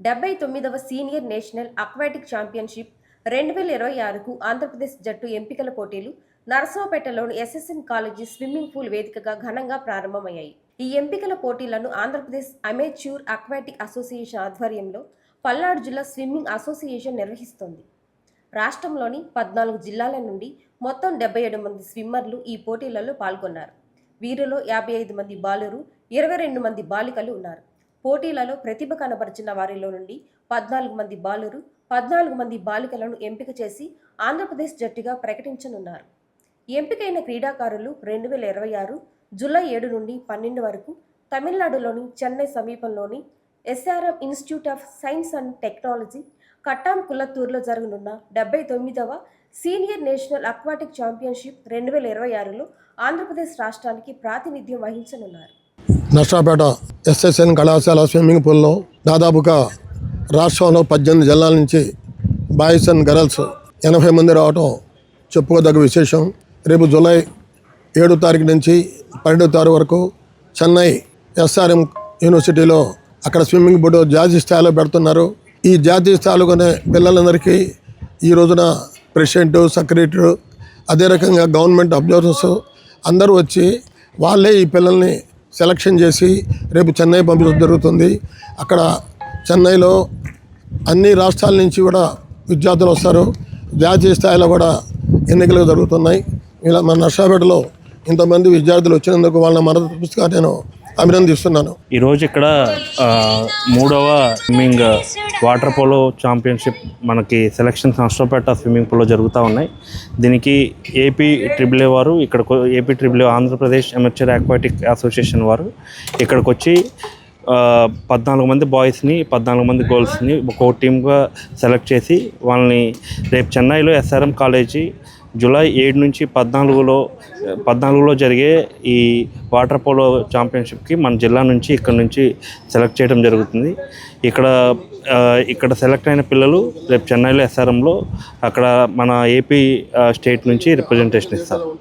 79వ senior national aquatic championship 2026కు ఆంధ్రప్రదేశ్ జట్టు ఎంపికల పోటీలు నరసరావుపేటలోని ఎస్ఎస్ఎన్ కాలేజీ స్విమ్మింగ్ పూల్ వేదికగా ఘనంగా ప్రారంభమయ్యాయి. ఈ ఎంపికల పోటీలను ఆంధ్రప్రదేశ్ అమేచ్యూర్ అక్వాటిక్ అసోసియేషన్ ఆధ్వర్యంలో పల్నాడు జిల్లా స్విమ్మింగ్ అసోసియేషన్ నిర్వహిస్తోంది. రాష్ట్రంలోని 14 జిల్లాల నుండి మొత్తం 77 మంది స్విమ్మర్లు ఈ పోటీలలో పాల్గొన్నారు. వీరిలో 55 మంది బాలురు, 22 మంది బాలికలు ఉన్నారు. పోటీలలో ప్రతిభ కనబరిచిన వారిలో నుండి 14 మంది బాలురు, 14 మంది బాలికలను ఎంపిక చేసి ఆంధ్రప్రదేశ్ జట్టుగా ప్రకటించనున్నారు. ఎంపికైన క్రీడాకారులు 2026 జూలై 7 నుండి 12 వరకు తమిళనాడులోని చెన్నై సమీపంలోని SRM institute of science and technology కట్టాం కుల్లత్తూరులో జరగనున్న 79వ సీనియర్ నేషనల్ అక్వాటిక్ ఛాంపియన్షిప్ 2026లో ఆంధ్రప్రదేశ్ రాష్ట్రానికి ప్రాతినిధ్యం వహించనున్నారు. నర్సరావుపేట ఎస్ఎస్ఎన్ కళాశాల స్విమ్మింగ్ పూల్లో దాదాపుగా రాష్ట్రంలో 18 జిల్లాల నుంచి బాయ్స్ అండ్ గర్ల్స్ 80 మంది రావటం చెప్పుకోదగ్గ విశేషం. రేపు జూలై 7 తారీఖు నుంచి 12 తారీఖు వరకు చెన్నై ఎస్ఆర్ఎం యూనివర్సిటీలో అక్కడ స్విమ్మింగ్ బోర్డు జాతీయ స్థాయిలో పెడుతున్నారు. ఈ జాతీయ స్థాయిలో కొనే పిల్లలందరికీ ఈ రోజున ప్రెసిడెంట్, సెక్రటరీ, అదే రకంగా గవర్నమెంట్ అబ్జర్వర్స్ అందరూ వచ్చి వాళ్ళే ఈ పిల్లల్ని సెలక్షన్ చేసి రేపు చెన్నై పంపించడం జరుగుతుంది. అక్కడ చెన్నైలో అన్ని రాష్ట్రాల నుంచి కూడా విద్యార్థులు వస్తారు. జాతీయ స్థాయిలో కూడా ఎన్నికలు జరుగుతున్నాయి. ఇలా మన నర్సరావుపేటలో ఇంతమంది విద్యార్థులు వచ్చినందుకు వాళ్ళ మనస్ఫూర్తిగా నేను అభినందిస్తున్నాను. ఈరోజు ఇక్కడ 3వ స్విమ్మింగ్ వాటర్ పోలో ఛాంపియన్షిప్ మనకి సెలక్షన్స్ నర్సరావుపేట స్విమ్మింగ్ పూల్లో జరుగుతూ ఉన్నాయి. దీనికి ఏపీ ట్రిపుల్ వారు AP triple Andhra Pradesh amateur aquatic association వారు ఇక్కడికి వచ్చి 14 మంది బాయ్స్ని 14 మంది గర్ల్స్ని ఒక టీమ్గా సెలెక్ట్ చేసి వాళ్ళని రేపు చెన్నైలో ఎస్ఆర్ఎం కాలేజీ జూలై 7 నుంచి 14లో జరిగే ఈ వాటర్ పోలో ఛాంపియన్షిప్కి మన జిల్లా నుంచి ఇక్కడ నుంచి సెలెక్ట్ చేయడం జరుగుతుంది. ఇక్కడ సెలెక్ట్ అయిన పిల్లలు రేపు చెన్నైలో ఎస్ఆర్ఎంలో అక్కడ మన ఏపీ స్టేట్ నుంచి రిప్రజెంటేషన్ ఇస్తారు.